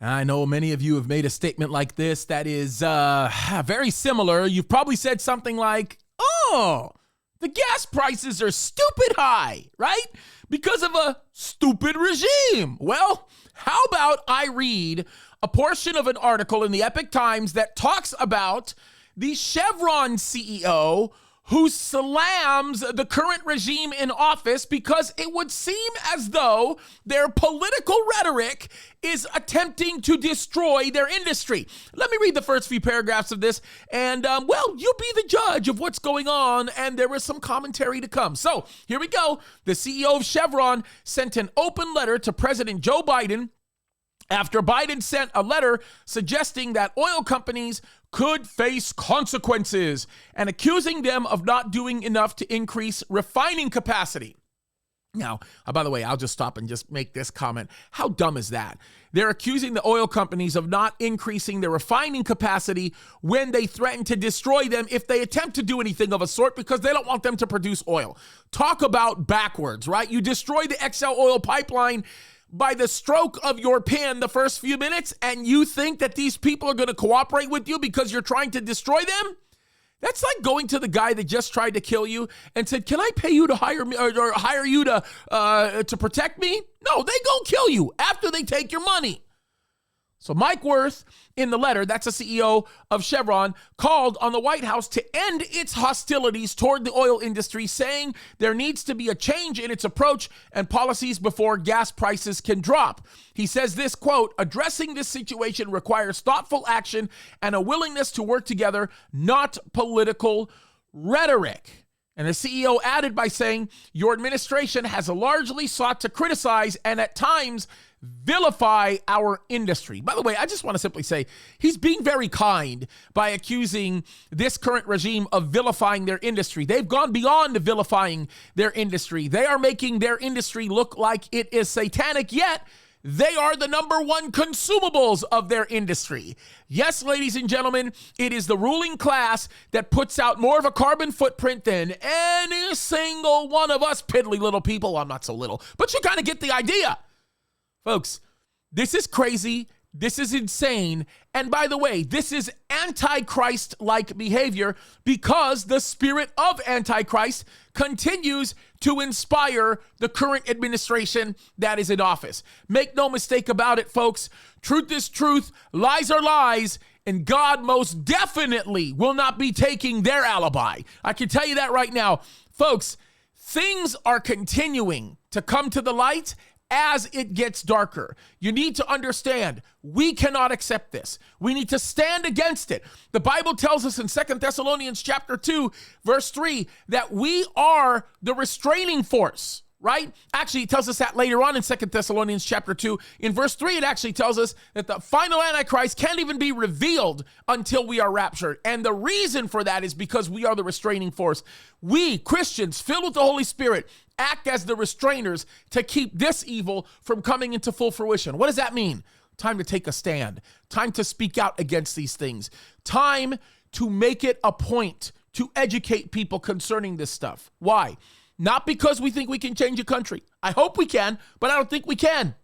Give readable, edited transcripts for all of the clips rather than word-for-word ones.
I know many of you have made a statement like this that is very similar. You've probably said something like, oh, the gas prices are stupid high, right? Because of a stupid regime. Well, how about I read a portion of an article in the Epic Times that talks about the Chevron CEO who slams the current regime in office because it would seem as though their political rhetoric is attempting to destroy their industry. Let me read the first few paragraphs of this, and you be the judge of what's going on, and there is some commentary to come. So here we go. The CEO of Chevron sent an open letter to President Joe Biden after Biden sent a letter suggesting that oil companies could face consequences and accusing them of not doing enough to increase refining capacity. Now, by the way, I'll just stop and just make this comment. How dumb is that? They're accusing the oil companies of not increasing their refining capacity when they threaten to destroy them if they attempt to do anything of a sort because they don't want them to produce oil. Talk about backwards, right? You destroy the XL oil pipeline by the stroke of your pen the first few minutes, and you think that these people are going to cooperate with you because you're trying to destroy them? That's like going to the guy that just tried to kill you and said, "Can I pay you to hire me or hire you to protect me?" No, they gonna kill you after they take your money. So Mike Wirth, in the letter, that's the CEO of Chevron, called on the White House to end its hostilities toward the oil industry, saying there needs to be a change in its approach and policies before gas prices can drop. He says this, quote, "Addressing this situation requires thoughtful action and a willingness to work together, not political rhetoric." And the CEO added by saying, "Your administration has largely sought to criticize and at times vilify our industry." By the way, I just want to simply say he's being very kind by accusing this current regime of vilifying their industry. They've gone beyond vilifying their industry. They are making their industry look like it is satanic, yet they are the number one consumables of their industry. Yes, ladies and gentlemen, it is the ruling class that puts out more of a carbon footprint than any single one of us piddly little people. I'm not so little, but you kind of get the idea. Folks, this is crazy. This is insane. And by the way, this is Antichrist-like behavior because the spirit of Antichrist continues to inspire the current administration that is in office. Make no mistake about it, folks. Truth is truth, lies are lies, and God most definitely will not be taking their alibi. I can tell you that right now. Folks, things are continuing to come to the light as it gets darker. You need to understand, we cannot accept this. We need to stand against it. The Bible tells us in 2 Thessalonians chapter 2, verse 3, that we are the restraining force, right? Actually, it tells us that later on in 2 Thessalonians chapter 2. In verse 3, it actually tells us that the final Antichrist can't even be revealed until we are raptured. And the reason for that is because we are the restraining force. We, Christians, filled with the Holy Spirit, act as the restrainers to keep this evil from coming into full fruition. What does that mean? Time to take a stand. Time to speak out against these things. Time to make it a point to educate people concerning this stuff. Why? Not because we think we can change a country. I hope we can, but I don't think we can.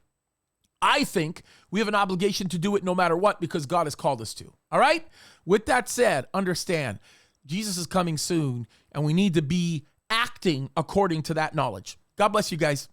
I think we have an obligation to do it no matter what because God has called us to. All right? With that said, understand, Jesus is coming soon, and we need to be acting according to that knowledge. God bless you guys.